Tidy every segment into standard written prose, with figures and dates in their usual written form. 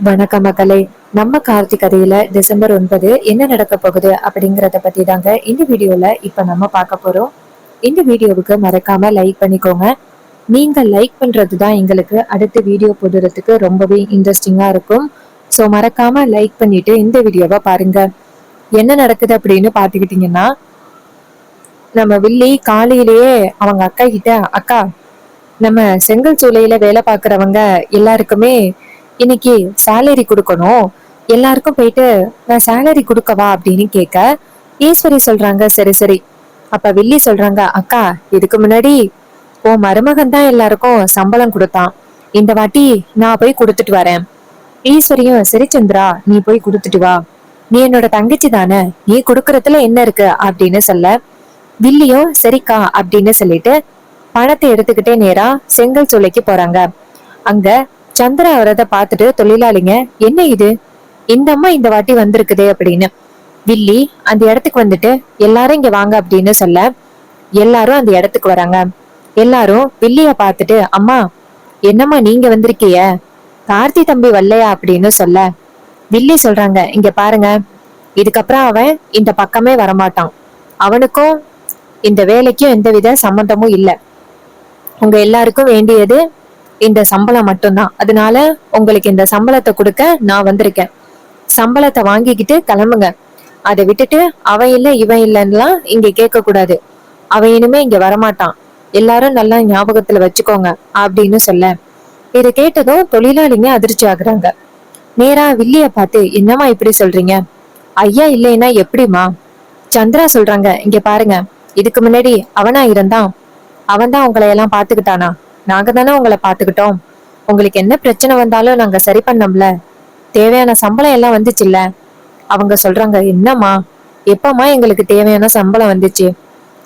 வணக்கம் மக்களே. நம்ம கார்த்திக் கதையில டிசம்பர் 9 என்ன நடக்க போகுது அப்படிங்கறத பத்தி தாங்க இந்த வீடியோல இப்ப நம்ம பார்க்க போறோம். இந்த வீடியோவுக்கு மறக்காம லைக் பண்ணிக்கோங்க. நீங்க லைக் பண்றதுதான் எங்களுக்கு அடுத்த வீடியோ போடுறதுக்கு ரொம்பவே இன்ட்ரெஸ்டிங்கா இருக்கும். ஸோ மறக்காம லைக் பண்ணிட்டு இந்த வீடியோவை பாருங்க. என்ன நடக்குது அப்படின்னு பாத்துக்கிட்டீங்கன்னா, நம்ம வில்லி காலையிலேயே அவங்க அக்கா கிட்ட, அக்கா, நம்ம செங்கல் சூளையில வேலை பார்க்கறவங்க எல்லாருக்குமே இன்னைக்கு சேலரி கொடுக்கணும், எல்லாருக்கும் போயிட்டு நான் சேலரி கொடுக்கவா அப்படின்னு கேட்க, ஈஸ்வரி சொல்றாங்க சரி சரி. அப்ப வில்லி சொல்றாங்க, அக்கா, இதுக்கு முன்னாடி உன் மருமகன் தான் எல்லாருக்கும் சம்பளம் கொடுத்தான், இந்த வாட்டி நான் போய் கொடுத்துட்டு வரேன். ஈஸ்வரியும் சரி சந்திரா, நீ போய் கொடுத்துட்டு வா, நீ என்னோட தங்கச்சி தானே, நீ கொடுக்கறதுல என்ன இருக்கு அப்படின்னு சொல்ல, வில்லியும் சரிக்கா அப்படின்னு சொல்லிட்டு பணத்தை எடுத்துக்கிட்டே நேரா செங்கல் சூளைக்கு போறாங்க. அங்க சந்திரா வரத பாத்துட்டு தொழிலாளிங்க, என்ன இது, இந்த அம்மா இந்த வாட்டி வந்திருக்குதே அப்படின்னு வில்லி அந்த இடத்துக்கு வந்துட்டு எல்லாரும் இங்க வாங்க அப்படின்னு சொல்ல, எல்லாரும் அந்த இடத்துக்கு வராங்க. எல்லாரும் வில்லிய பாத்துட்டு, அம்மா, என்னம்மா நீங்க வந்திருக்கீய, கார்த்தி தம்பி வரலையா அப்படின்னு சொல்ல, வில்லி சொல்றாங்க, இங்க பாருங்க, இதுக்கப்புறம் அவன் இந்த பக்கமே வரமாட்டான், அவனுக்கும் இந்த வேலைக்கும் எந்தவித சம்பந்தமும் இல்ல, உங்க எல்லாருக்கும் வேண்டியது இந்த சம்பளம் மட்டும்தான், அதனால உங்களுக்கு இந்த சம்பளத்தை கொடுக்க நான் வந்திருக்கேன், சம்பளத்தை வாங்கிக்கிட்டு கிளம்புங்க, அதை விட்டுட்டு அவன் இல்ல இவன் இல்லைன்னுலாம் இங்க கேட்க கூடாது, அவன் இனிமே இங்க வரமாட்டான், எல்லாரும் நல்லா ஞாபகத்துல வச்சுக்கோங்க அப்படின்னு சொல்ல, இதை கேட்டதும் தொழிலாளிங்க அதிர்ச்சி ஆகுறாங்க. நேரா வில்லிய பார்த்து, என்னம்மா இப்படி சொல்றீங்க, ஐயா இல்லைன்னா எப்படிமா? சந்திரா சொல்றாங்க, இங்க பாருங்க, இதுக்கு முன்னாடி அவனா இருந்தான், அவன் தான் உங்களை எல்லாம் பாத்துக்கிட்டானா, நாங்க தானே உங்களை பாத்துக்கிட்டோம், உங்களுக்கு என்ன பிரச்சனை வந்தாலும் நாங்க சரி பண்ணோம்ல, தேவையான சம்பளம் எல்லாம் வந்துச்சுல்ல. அவங்க சொல்றாங்க, என்னம்மா, எப்பமா எங்களுக்கு தேவையான சம்பளம் வந்துச்சு,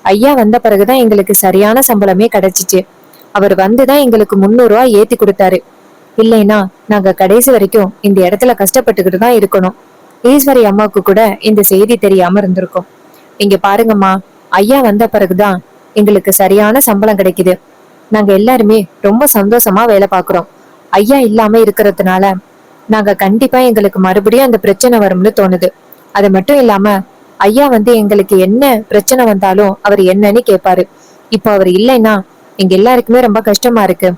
ஐயா வந்த பிறகுதான் எங்களுக்கு சரியான சம்பளமே கிடைச்சிச்சு, அவர் வந்துதான் எங்களுக்கு 300 ரூபாய் ஏத்தி கொடுத்தாரு, இல்லைன்னா நாங்க கடைசி வரைக்கும் இந்த இடத்துல கஷ்டப்பட்டுக்கிட்டு தான் இருக்கணும், ஈஸ்வரி அம்மாவுக்கு கூட இந்த செய்தி தெரியாம இருந்திருக்கும், இங்க பாருங்கம்மா, ஐயா வந்த பிறகுதான் எங்களுக்கு சரியான சம்பளம் கிடைக்குது, நாங்க எல்லாருமே ரொம்ப சந்தோஷமா வேலை பார்க்கிறோம், ஐயா இல்லாம இருக்கிறதுனால நாங்க கண்டிப்பா எங்களுக்கு மறுபடியும் அந்த பிரச்சனை வரும்னு தோணுது, அது மட்டும் இல்லாம ஐயா வந்து எங்களுக்கு என்ன பிரச்சனை வந்தாலும் அவர் என்னன்னு கேட்பாரு, இப்போ அவர் இல்லைன்னா எங்க எல்லாருக்குமே ரொம்ப கஷ்டமா இருக்கு.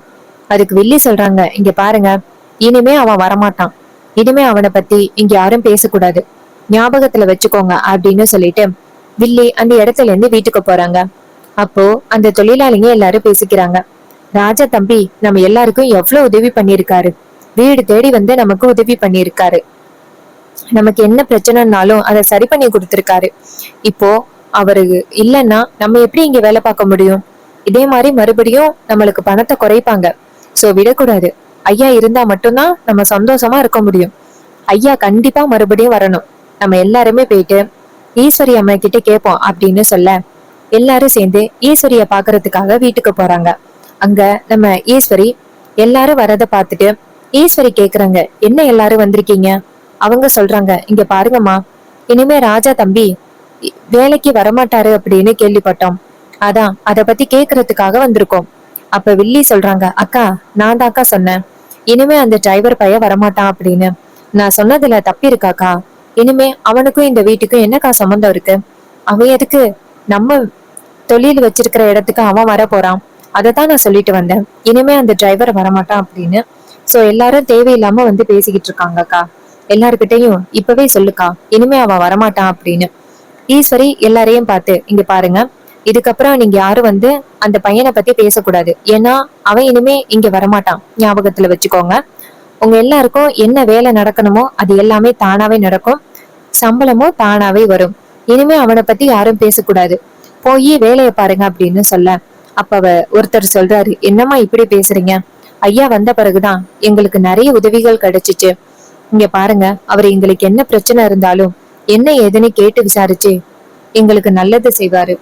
அதுக்கு வில்லி சொல்றாங்க, இங்க பாருங்க, இனிமே அவன் வரமாட்டான், இனிமே அவனை பத்தி இங்க யாரும் பேசக்கூடாது, ஞாபகத்துல வச்சுக்கோங்க அப்படின்னு சொல்லிட்டு வில்லி அந்த இடத்துல இருந்து வீட்டுக்கு போறாங்க. அப்போ அந்த தொழிலாளிங்க எல்லாரும் பேசிக்கிறாங்க, ராஜா தம்பி நம்ம எல்லாருக்கும் எவ்வளவு உதவி பண்ணிருக்காரு, வீடு தேடி வந்து நமக்கு உதவி பண்ணிருக்காரு, நமக்கு என்ன பிரச்சனைனாலும் அதை சரி பண்ணி கொடுத்திருக்காரு, இப்போ அவரு இல்லைன்னா நம்ம எப்படி இங்க வேலை பார்க்க முடியும், இதே மாதிரி மறுபடியும் நம்மளுக்கு பணத்தை குறைப்பாங்க, சோ விடக்கூடாது, ஐயா இருந்தா மட்டும்தான் நம்ம சந்தோஷமா இருக்க முடியும், ஐயா கண்டிப்பா மறுபடியும் வரணும், நம்ம எல்லாருமே போயிட்டு ஈஸ்வரி அம்மா கிட்ட கேட்போம் அப்படின்னு சொல்ல, எல்லாரும் சேர்ந்து ஈஸ்வரிய பாக்குறதுக்காக வீட்டுக்கு போறாங்க. அங்க நம்ம ஈஸ்வரி எல்லாரும் வரத பாத்துட்டு ஈஸ்வரி கேக்குறாங்க, என்ன எல்லாரும் வந்திருக்கீங்க? அவங்க சொல்றாங்க, இங்க பாருங்கம்மா, இனிமே ராஜா தம்பி வேலைக்கு வரமாட்டாரு அப்படின்னு கேள்விப்பட்டோம், அதான் அத பத்தி கேக்குறதுக்காக வந்திருக்கோம். அப்ப வில்லி சொல்றாங்க, அக்கா, நான் தான் அக்கா சொன்னேன், இனிமே அந்த டிரைவர் பையன் வரமாட்டான் அப்படின்னு, நான் சொன்னதுல தப்பி இருக்காக்கா, இனிமே அவனுக்கும் இந்த வீட்டுக்கும் என்னக்கா சம்பந்தம் இருக்கு, அவன் எதுக்கு நம்ம தொழில் வச்சிருக்கிற இடத்துக்கு அவன் வர போறான், அதத்தான் நான் சொல்லிட்டு வந்தேன், இனிமே அந்த டிரைவர் வரமாட்டான் அப்படின்னு. சோ எல்லாரும் தேவையில்லாம வந்து பேசிக்கிட்டு இருக்காங்கக்கா, எல்லாருக்கிட்டையும் இப்பவே சொல்லுக்கா, இனிமே அவன் வரமாட்டான் அப்படின்னு. ஈஸ்வரி எல்லாரையும் பார்த்து, இங்க பாருங்க, இதுக்கப்புறம் நீங்க யாரும் வந்து அந்த பையனை பத்தி பேசக்கூடாது, ஏன்னா அவன் இனிமே இங்க வரமாட்டான், ஞாபகத்துல வச்சுக்கோங்க, உங்க எல்லாருக்கும் என்ன வேலை நடக்கணுமோ அது எல்லாமே தானாவே நடக்கும், சம்பளமும் தானாவே வரும், இனிமே அவனை பத்தி யாரும் பேசக்கூடாது, போய் வேலையை பாருங்க அப்படின்னு சொல்ல, அப்ப ஒருத்தர் சொல்றாரு, என்னம்மா இப்படி பேசுறீங்க, ஐயா வந்த பிறகுதான் எங்களுக்கு நிறைய உதவிகள் கிடைச்சிச்சு, இங்க பாருங்க, அவர் எங்களுக்கு என்ன பிரச்சனை இருந்தாலும் என்ன ஏதுன்னு கேட்டு விசாரிச்சு எங்களுக்கு நல்லது செய்வாரு,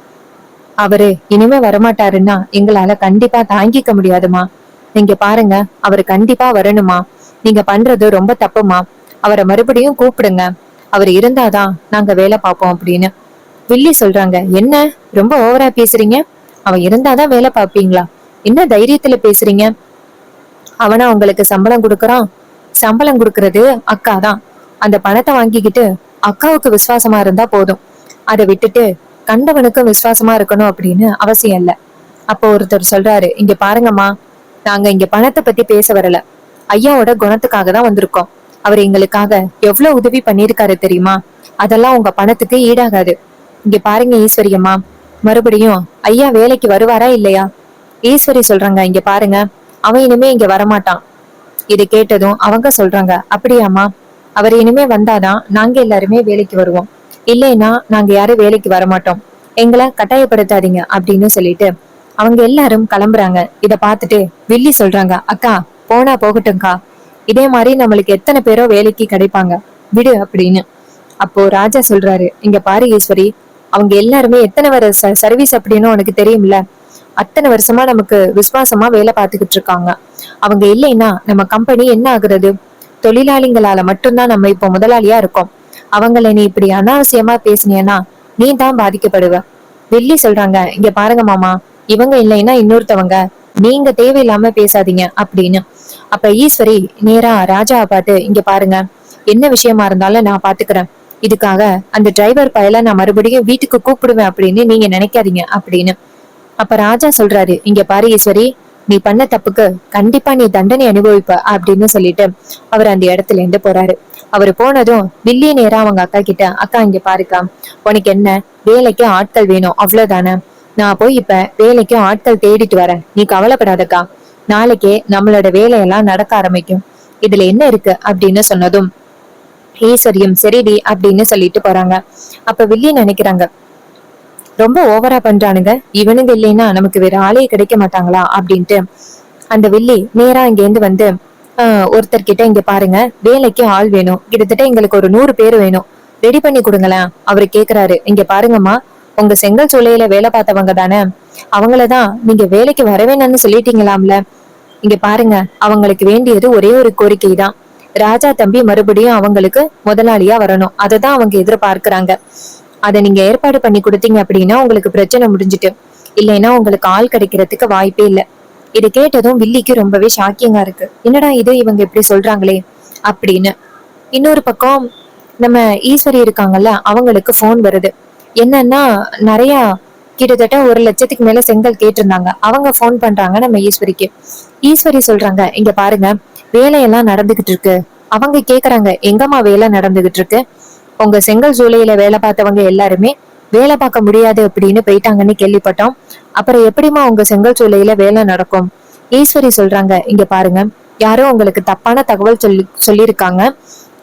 அவரு இனிமே வரமாட்டாருன்னா எங்களால கண்டிப்பா தாங்கிக்க முடியாதுமா, நீங்க பாருங்க, அவரு கண்டிப்பா வரணுமா, நீங்க பண்றது ரொம்ப தப்புமா, அவரை மறுபடியும் கூப்பிடுங்க, அவர் இருந்தாதான் நாங்க வேலை பார்ப்போம் அப்படின்னு. வில்லி சொல்றாங்க, என்ன ரொம்ப ஓவரா பேசுறீங்க, அவன் இருந்தாதான் வேலை பார்ப்பீங்களா, என்ன தைரியத்துல பேசுறீங்க, அவனா உங்களுக்கு சம்பளம் கொடுக்கறான், சம்பளம் கொடுக்கறது அக்கா தான். அந்த பணத்தை வாங்கிக்கிட்டு அக்காவுக்கு விசுவாசமா இருந்தா போதும். அதை விட்டுட்டு கண்டவனுக்கும் விசுவாசமா இருக்கணும் அப்படின்னு அவசியம் இல்ல. அப்போ ஒருத்தர் சொல்றாரு, இங்க பாருங்கம்மா, நாங்க இங்க பணத்தை பத்தி பேச வரல, ஐயாவோட குணத்துக்காக தான் வந்திருக்கோம். அவர் எங்களுக்காக எவ்வளவு உதவி பண்ணிருக்காரு தெரியுமா? அதெல்லாம் உங்க பணத்துக்கு ஈடாகாது. இங்க பாருங்க ஈஸ்வரி அம்மா, மறுபடியும் ஐயா வேலைக்கு வருவாரா இல்லையா? ஈஸ்வரி சொல்றாங்க, இங்க பாருங்க, அவன் இனிமே இங்க வரமாட்டான். இதை கேட்டதும் அவங்க சொல்றாங்க, அப்படியாமா? அவர் இனிமே வந்தாதான் நாங்க எல்லாருமே வேலைக்கு வருவோம், இல்லைன்னா நாங்க யாரும் வேலைக்கு வரமாட்டோம், எங்களை கட்டாயப்படுத்தாதீங்க அப்படின்னு சொல்லிட்டு அவங்க எல்லாரும் கிளம்புறாங்க. இத பாத்துட்டு வில்லி சொல்றாங்க, அக்கா போனா போகட்டும்க்கா, இதே மாதிரி நம்மளுக்கு எத்தனை பேரோ வேலைக்கு கிடைப்பாங்க, விடு அப்படின்னு. அப்போ ராஜா சொல்றாரு, இங்க பாரு ஈஸ்வரி, அவங்க எல்லாருமே எத்தனை வருஷ சர்வீஸ் அப்படின்னு உனக்கு தெரியும்ல, அத்தனை வருஷமா நமக்கு விசுவாசமா வேலை பார்த்துக்கிட்டு இருக்காங்க. அவங்க இல்லைன்னா நம்ம கம்பெனி என்ன ஆகுறது? தொழிலாளிகளால மட்டும்தான் நம்ம இப்போ முதலாளியா இருக்கோம். அவங்கள நீ இப்படி அனாவசியமா பேசினேன்னா நீ தான் பாதிக்கப்படுவ. வெள்ளி சொல்றாங்க, இங்க பாருங்க மாமா, இவங்க இல்லைன்னா இன்னொருத்தவங்க, நீங்க தேவையில்லாம பேசாதீங்க அப்படின்னு. அப்ப ஈஸ்வரி நேரா ராஜாவை பார்த்து, இங்க பாருங்க, என்ன விஷயமா இருந்தாலும் நான் பாத்துக்கிறேன், இதுக்காக அந்த டிரைவர் பயல நான் மறுபடியும் வீட்டுக்கு கூப்பிடுவேன் அப்படின்னு நீங்க நினைக்காதீங்க அப்படின்னு. அப்ப ராஜா சொல்றாரு, இங்க பாரு ஈஸ்வரி, நீ பண்ண தப்புக்கு கண்டிப்பா நீ தண்டனை அனுபவிப்ப அப்படின்னு சொல்லிட்டு அவர் அந்த இடத்துல இருந்து போறாரு. அவரு போனதும் வில்லி நேரா அவங்க அக்கா கிட்ட, அக்கா இங்க பாருக்கா, உனக்கு என்ன, வேலைக்கு ஆட்கள் வேணும் அவ்வளவுதானே, நான் போய் இப்ப வேலைக்கு ஆட்கள் தேடிட்டு வரேன், நீ கவலைப்படாதக்கா, நாளைக்கே நம்மளோட வேலையெல்லாம் நடக்க ஆரம்பிக்கும், இதுல என்ன இருக்கு அப்படின்னு சொன்னதும் ஈஸ்வரியும் சரிடி அப்படின்னு சொல்லிட்டு போறாங்க. அப்ப வில்லி நினைக்கிறாங்க, ரொம்ப ஓவரா பண்றானுங்க, இவனுங்க இல்லைன்னா நமக்கு வேற ஆளே கிடைக்க மாட்டாங்களா அப்படின்ட்டு. அந்த வில்லி நேரா இங்க இருந்து வந்து ஒருத்தர்கிட்ட, இங்க பாருங்க, வேலைக்கு ஆள் வேணும், கிட்டத்தட்ட எங்களுக்கு ஒரு 100 பேர் வேணும், ரெடி பண்ணி கொடுங்களேன். அவரு கேக்குறாரு, இங்க பாருங்கம்மா, உங்க செங்கல் சூளையில வேலை பார்த்தவங்க தானே, அவங்களதான் நீங்க வேலைக்கு வரவேணும்னு சொல்லிட்டீங்களாம்ல, இங்க பாருங்க, அவங்களுக்கு வேண்டியது ஒரே ஒரு கோரிக்கை தான், ராஜா தம்பி மறுபடியும் அவங்களுக்கு முதலாளியா வரணும், அததான் அவங்க எதிர்பார்க்கிறாங்க. அதை நீங்க ஏற்பாடு பண்ணி கொடுத்தீங்க அப்படின்னா உங்களுக்கு பிரச்சனை முடிஞ்சிட்டு, இல்லைன்னா உங்களுக்கு ஆள் கிடைக்கிறதுக்கு வாய்ப்பே இல்லை. இதை கேட்டதும் வில்லிக்கு ரொம்பவே ஷாக்கிங்கா இருக்கு, என்னடா இது இவங்க இப்படி சொல்றாங்களே அப்படின்னு. இன்னொரு பக்கம் நம்ம ஈஸ்வரி இருக்காங்கல்ல, அவங்களுக்கு போன் வருது. என்னன்னா, நிறைய கிட்டத்தட்ட 1 லட்சத்துக்கு மேல செங்கல் கேட்டிருந்தாங்க. அவங்க போன் பண்றாங்க நம்ம ஈஸ்வரிக்கு. ஈஸ்வரி சொல்றாங்க, இங்க பாருங்க, வேலையெல்லாம் நடந்துகிட்டு இருக்கு. அவங்க கேக்குறாங்க, எங்கம்மா வேலை நடந்துகிட்டு இருக்கு? உங்க செங்கல் சூளையில வேலை பார்த்தவங்க எல்லாருமே வேலை பார்க்க முடியாது அப்படின்னு போயிட்டாங்கன்னு கேள்விப்பட்டோம், அப்புறம் எப்படிமா உங்க செங்கல் சூளையில வேலை நடக்கும்? ஈஸ்வரி சொல்றாங்க, இங்க பாருங்க, யாரோ உங்களுக்கு தப்பான தகவல் சொல்லியிருக்காங்க,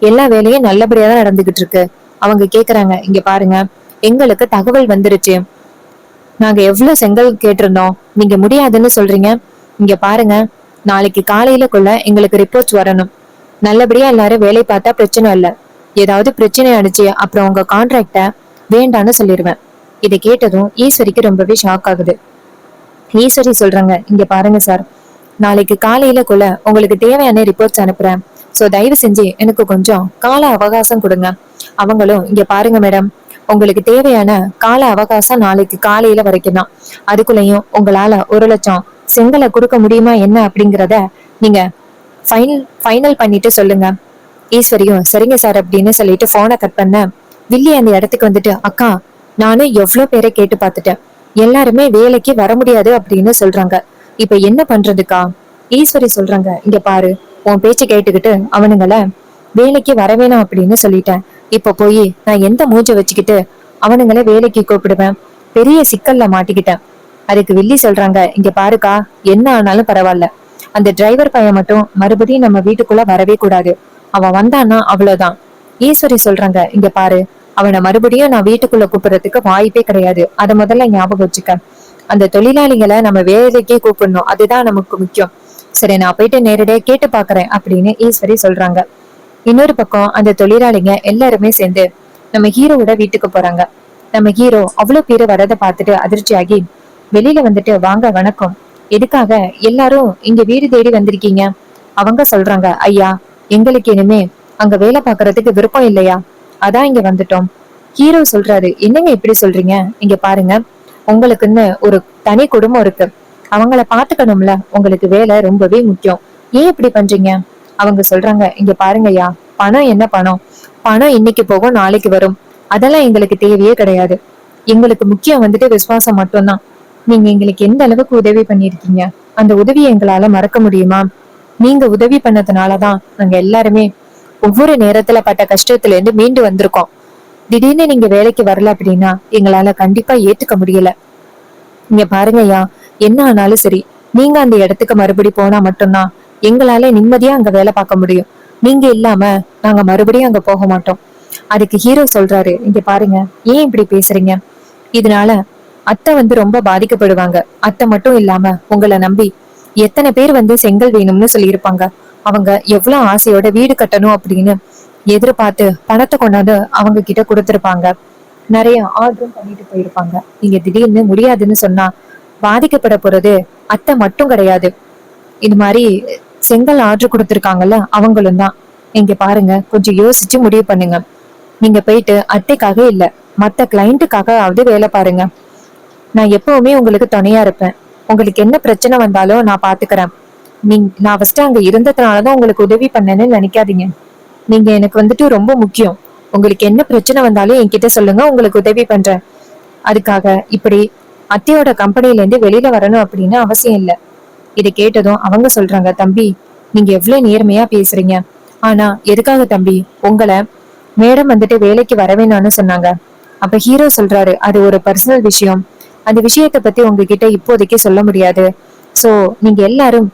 எல்லா வேலையும் நல்லபடியா தான் நடந்துகிட்டு இருக்கு. அவங்க கேக்குறாங்க, இங்க பாருங்க, எங்களுக்கு தகவல் வந்துருச்சு, நாங்க எவ்வளவு செங்கல் கேட்டிருந்தோம், நீங்க முடியாதுன்னு சொல்றீங்க, இங்க பாருங்க, நாளைக்கு காலையிலக்குள்ள எங்களுக்கு ரிப்போர்ட்ஸ் வரணும், நல்லபடியா எல்லாரும் வேலை பார்த்தா பிரச்சனை இல்ல, ஏதாவது பிரச்சனை அடிச்சு அப்புறம் உங்க கான்ட்ராக்ட வேண்டான்னு சொல்லிடுவேன். இதை கேட்டதும் ஈஸ்வரிக்கு ரொம்பவே ஷாக் ஆகுது. ஈஸ்வரி சொல்றாங்க, இங்க பாருங்க சார், நாளைக்கு காலையிலக்குள்ள உங்களுக்கு தேவையான ரிப்போர்ட்ஸ் அனுப்புறேன், சோ தயவு செஞ்சு எனக்கு கொஞ்சம் கால அவகாசம் கொடுங்க. அவங்களும், இங்க பாருங்க மேடம், உங்களுக்கு தேவையான கால அவகாசம் நாளைக்கு காலையில வரைக்கும் தான், அதுக்குள்ளயும் உங்களால 1 லட்சம் செங்கலை கொடுக்க முடியுமா என்ன அப்படிங்கிறத நீங்க ஃபைனல் பண்ணிட்டு சொல்லுங்க. ஈஸ்வரியும் சரிங்க சார் அப்படின்னு சொல்லிட்டு போனை கட் பண்ண, வில்லி அந்த இடத்துக்கு வந்துட்டு, அக்கா, நானும் எவ்வளவு பேரை கேட்டு பார்த்துட்டேன், எல்லாருமே வேலைக்கு வர முடியாது அப்படின்னு சொல்றாங்க, இப்ப என்ன பண்றதுக்கா? ஈஸ்வரி சொல்றாங்க, இங்க பாரு, உன் பேச்சு கேட்டுக்கிட்டு அவனுங்கள வேலைக்கு வரவேணாம் அப்படின்னு சொல்லிட்டேன், இப்ப போய் நான் எந்த மூஞ்ச வச்சுக்கிட்டு அவனுங்கள வேலைக்கு கூப்பிடுவேன்? பெரிய சிக்கல்ல மாட்டிக்கிட்டேன். அதுக்கு வில்லி சொல்றாங்க, இங்க பாருக்கா, என்ன ஆனாலும் பரவாயில்ல, அந்த டிரைவர் பையன் மட்டும் மறுபடியும் நம்ம வீட்டுக்குள்ள வரவே கூடாது, அவன் வந்தான்னா அவ்வளவுதான். ஈஸ்வரி சொல்றாங்க, இங்க பாரு, அவனை மறுபடியும் நான் வீட்டுக்குள்ள கூப்பிடுறதுக்கு வாய்ப்பே கிடையாது, அத முதல்ல ஞாபகம் வச்சுக்க. அந்த தொழிலாளிகளை நம்ம வேலைக்கே கூப்பிடணும், அதுதான் நமக்கு முக்கியம். சரி, நான் போயிட்டு நேரடியா கேட்டு பாக்குறேன் அப்படின்னு ஈஸ்வரி சொல்றாங்க. இன்னொரு பக்கம் அந்த தொழிலாளிங்க எல்லாருமே சேர்ந்து நம்ம ஹீரோவோட வீட்டுக்கு போறாங்க. நம்ம ஹீரோ அவ்வளவு பேரு வரதை பார்த்துட்டு அதிர்ச்சியாகி வெளியில வந்துட்டு, வாங்க வணக்கம், எதுக்காக எல்லாரும் இங்க வீடு தேடி வந்திருக்கீங்க? அவங்க சொல்றாங்க, ஐயா, எங்களுக்கு இனிமே அங்க வேலை பாக்குறதுக்கு விருப்பம் இல்லையா, அதான் இங்க வந்துட்டோம். ஹீரோ சொல்றாரு, என்னங்க இப்படி சொல்றீங்க? இங்க பாருங்க, உங்களுக்குன்னு ஒரு தனி குடும்பம் இருக்கு, அவங்கள பாத்துக்கணும்ல, உங்களுக்கு வேலை ரொம்பவே முக்கியம், ஏன் இப்படி பண்றீங்க? அவங்க சொல்றாங்க, இங்க பாருங்கய்யா, பணம் என்ன பணம்? பணம் இன்னைக்கு போகும், நாளைக்கு வரும். அதெல்லாம் எங்களுக்கு தேவையே கிடையாது. எங்களுக்கு முக்கியம் வந்துட்டு விசுவாசம் மட்டும்தான். நீங்க எங்களுக்கு எந்த அளவுக்கு உதவி பண்ணிருக்கீங்க, அந்த உதவியை எங்களால மறக்க முடியுமா? நீங்க உதவி பண்ணதுனாலதான் நாங்க எல்லாருமே ஒவ்வொரு நேரத்துல பட்ட கஷ்டத்துல இருந்து மீண்டு வந்திருக்கோம். திடீர்னு நீங்க வேலைக்கு வரல அப்படின்னா எங்களால கண்டிப்பா ஏத்துக்க முடியல. இங்க பாருங்கய்யா, என்ன ஆனாலும் சரி, நீங்க அந்த இடத்துக்கு மறுபடி போனா மட்டும்தான் எங்களால நிம்மதியா அங்க வேலை பார்க்க முடியும். நீங்க இல்லாம நாங்க மறுபடியும் அங்க போக மாட்டோம். அதுக்கு ஹீரோ சொல்றாரு, இங்க பாருங்க, ஏன் இப்படி பேசுறீங்க? இதனால அத்தை ரொம்ப பாதிக்கப்படுவாங்க. அத்தை மட்டும் இல்லாம உங்களை நம்பி எத்தனை பேர் செங்கல் வேணும்னு சொல்லியிருப்பாங்க. அவங்க எவ்வளவு ஆசையோட வீடு கட்டணும் அப்படின்னு எதிர்பார்த்து பணத்தை கொண்டாந்து அவங்க கிட்ட கொடுத்திருப்பாங்க. நிறைய ஆர்டரும் பண்ணிட்டு போயிருப்பாங்க. நீங்க திடீர்னு முடியாதுன்னு சொன்னா பாதிக்கப்பட போறது அத்தை மட்டும் கிடையாது. இது மாதிரி செங்கல் ஆர்டர் கொடுத்திருக்காங்கல்ல, அவங்களும் தான். இங்க பாருங்க, கொஞ்சம் யோசிச்சு முடிவு பண்ணுங்க. நீங்க போயிட்டு அத்தைக்காக இல்ல, மத்த கிளைண்ட்டுக்காகவாவது வேலை பாருங்க. நான் எப்பவுமே உங்களுக்கு துணையா இருப்பேன். உங்களுக்கு என்ன பிரச்சனை வந்தாலும் நான் பாத்துக்கிறேன். நான் ஃபர்ஸ்ட் அங்க இருந்ததுனாலதான் உங்களுக்கு உதவி பண்ணேன்னு நினைக்காதீங்க. நீங்க எனக்கு ரொம்ப முக்கியம். உங்களுக்கு என்ன பிரச்சனை வந்தாலும் என்கிட்ட சொல்லுங்க, உங்களுக்கு உதவி பண்றேன். அதுக்காக இப்படி அத்தையோட கம்பெனில இருந்து வெளியில வரணும் அப்படின்னு அவசியம் இல்ல. இதை கேட்டதும் அவங்க சொல்றாங்க, தம்பி, நீங்க எவ்வளவு நேர்மையா பேசுறீங்க. ஆனா எதுக்காக தம்பி உங்களை மேடம் வேலைக்கு வரவேணான்னு சொன்னாங்க? அப்ப ஹீரோ சொல்றாரு, அது ஒரு பர்சனல் விஷயம். அந்த விஷயத்தை பத்தி உங்ககிட்ட இப்போதைக்கு சொல்ல முடியாது. சோ நீங்க எல்லாரும்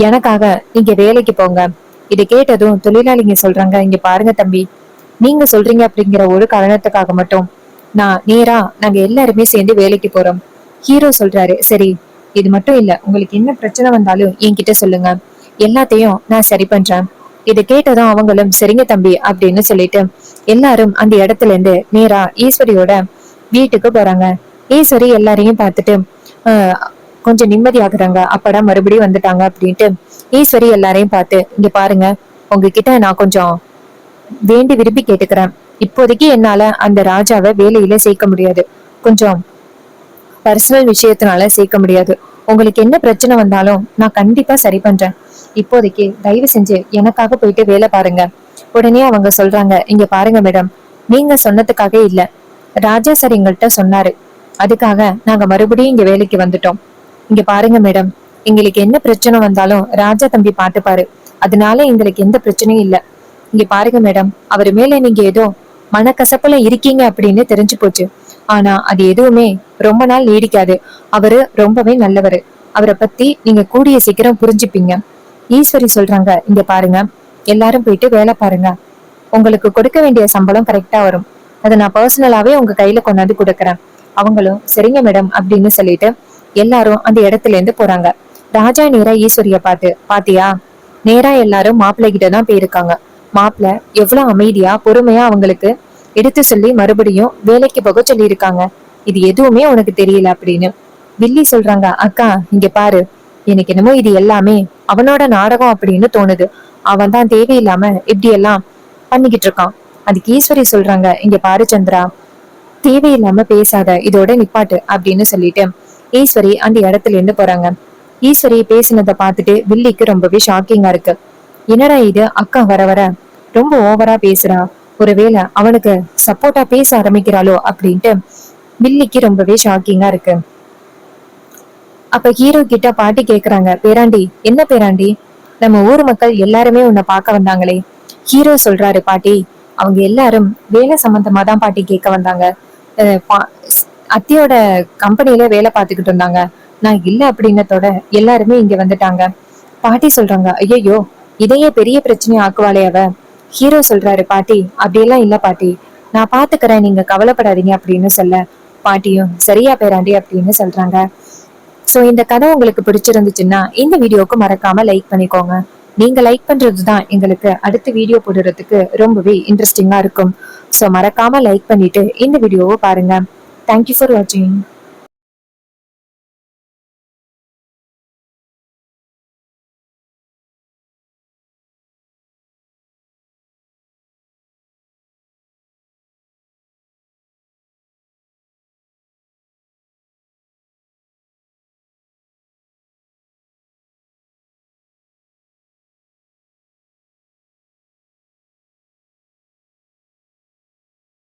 எனக்காக நீங்க வேலைக்கு போங்க. இதை கேட்டதும் தொழிலாளிங்க சொல்றாங்க, இங்க பாருங்க தம்பி, நீங்க சொல்றீங்க அப்படிங்கிற ஒரு காரணத்துக்காக மட்டும் நாங்க எல்லாருமே சேர்ந்து வேலைக்கு போறோம். ஹீரோ சொல்றாரு, சரி, இது மட்டும் இல்ல, உங்களுக்கு என்ன பிரச்சனை வந்தாலும் என்கிட்ட சொல்லுங்க, எல்லாத்தையும் நான் சரி பண்றேன். இதை கேட்டதும் அவங்களும் சரிங்க தம்பி அப்படின்னு சொல்லிட்டு எல்லாரும் அந்த இடத்துல இருந்து நேரா ஈஸ்வரியோட வீட்டுக்கு போறாங்க. ஈஸ்வரி எல்லாரையும் பார்த்துட்டு கொஞ்சம் நிம்மதியாகுறாங்க. அப்படா மறுபடியும் வந்துட்டாங்க அப்படின்ட்டு ஈஸ்வரி எல்லாரையும் பார்த்து, இங்க பாருங்க, உங்ககிட்ட நான் கொஞ்சம் வேண்டி விரும்பி கேட்டுக்கிறேன். இப்போதைக்கு என்னால அந்த ராஜாவை வேலையில சேர்க்க முடியாது. கொஞ்சம் பர்சனல் விஷயத்தினால சேர்க்க முடியாது. உங்களுக்கு என்ன பிரச்சனை வந்தாலும் நான் கண்டிப்பா சரி பண்றேன். இப்போதைக்கு தயவு செஞ்சு எனக்காக போயிட்டு வேலை பாருங்க. உடனே அவங்க சொல்றாங்க, இங்க பாருங்க மேடம், நீங்க சொன்னதுக்காக இல்ல, ராஜா சார் எங்கள்கிட்ட சொன்னாரு, அதுக்காக நாங்க மறுபடியும் இங்க வேலைக்கு வந்துட்டோம். இங்க பாருங்க மேடம், எங்களுக்கு என்ன பிரச்சனை வந்தாலும் ராஜா தம்பி பாத்துப்பாரு. அதனால எங்களுக்கு எந்த பிரச்சனையும் இல்ல. இங்க பாருங்க மேடம், அவரு மேல நீங்க ஏதோ மனக்கசப்புல இருக்கீங்க அப்படின்னு தெரிஞ்சு போச்சு. ஆனா அது எதுவுமே ரொம்ப நாள் நீடிக்காது. அவரு ரொம்பவே நல்லவரு. அவரை பத்தி நீங்க கூடிய சீக்கிரம் புரிஞ்சுப்பீங்க. ஈஸ்வரி சொல்றாங்க, இங்க பாருங்க, எல்லாரும் போயிட்டு வேலை பாருங்க. உங்களுக்கு கொடுக்க வேண்டிய சம்பளம் கரெக்டா வரும். அதை நான் பர்சனலாவே உங்க கையில கொண்டாந்து கொடுக்கறேன். அவங்களும் சரிங்க மேடம் அப்படின்னு சொல்லிட்டு எல்லாரும் அந்த இடத்துல இருந்து போறாங்க. ராஜா நேரா ஈஸ்வரிய பாத்தியா, நேரா எல்லாரும் மாப்பிள்ளை கிட்டதான் போயிருக்காங்க. மாப்பிள்ள எவ்வளவு அமைதியா பொறுமையா அவங்களுக்கு எடுத்து சொல்லி மறுபடியும் வேலைக்கு போக சொல்லி இருக்காங்க. இது எதுவுமே உனக்கு தெரியல அப்படின்னு வில்லி சொல்றாங்க. அக்கா, இங்க பாரு, எனக்கு என்னமோ இது எல்லாமே அவனோட நாடகம் அப்படின்னு தோணுது. அவன் தான் தேவையில்லாம இப்படி எல்லாம் பண்ணிக்கிட்டு இருக்கான். அதுக்கு ஈஸ்வரி சொல்றாங்க, இங்க பாரு சந்திரா, தேவையில்லாம பேசாத, இதோட நிப்பாட்டு அப்படின்னு சொல்லிட்டு ஈஸ்வரி அந்த இடத்துல இருந்து போறாங்க. ஈஸ்வரி பேசினதை பார்த்துட்டு வில்லிக்கு ரொம்பவே ஷாக்கிங்கா இருக்கு. என்னடா இது, அக்கா வர வர ரொம்ப ஓவரா பேசுறா, ஒருவேளை அவனுக்கு சப்போர்ட்டா பேச ஆரம்பிக்கிறாளோ அப்படின்ட்டு வில்லிக்கு ரொம்பவே ஷாக்கிங்கா இருக்கு. அப்ப ஹீரோ கிட்ட பாட்டி கேக்குறாங்க, பேராண்டி, என்ன பேராண்டி, நம்ம ஊர் மக்கள் எல்லாருமே உன்னை பார்க்க வந்தாங்களே? ஹீரோ சொல்றாரு, பாட்டி, அவங்க எல்லாரும் வேலை சம்பந்தமா தான் பாட்டி கேட்க வந்தாங்க. அத்தியோட கம்பெனில வேலை பார்த்துக்கிட்டு இருந்தாங்க. நான் இல்ல அப்படின்னதோட எல்லாருமே இங்க வந்துட்டாங்க. பாட்டி சொல்றாங்க, ஐயோ, இதையே பெரிய பிரச்சனையா ஆக்குவாளே அவ. ஹீரோ சொல்றாரு, பாட்டி, அப்படியெல்லாம் இல்ல பாட்டி, நான் பாத்துக்கிறேன், நீங்க கவலைப்படாதீங்க அப்படின்னு சொல்ல பாட்டியும் சரியா பேராண்டி அப்படின்னு சொல்றாங்க. சோ இந்த கதை உங்களுக்கு பிடிச்சிருந்துச்சுன்னா இந்த வீடியோக்கு மறக்காம லைக் பண்ணிக்கோங்க. நீங்க லைக் பண்றதுதான் எங்களுக்கு அடுத்த வீடியோ போடுறதுக்கு ரொம்பவே இன்ட்ரெஸ்டிங்கா இருக்கும். சோ மறக்காம லைக் பண்ணிட்டு இந்த வீடியோவை பாருங்க. தேங்க்யூ ஃபார் வாட்சிங்.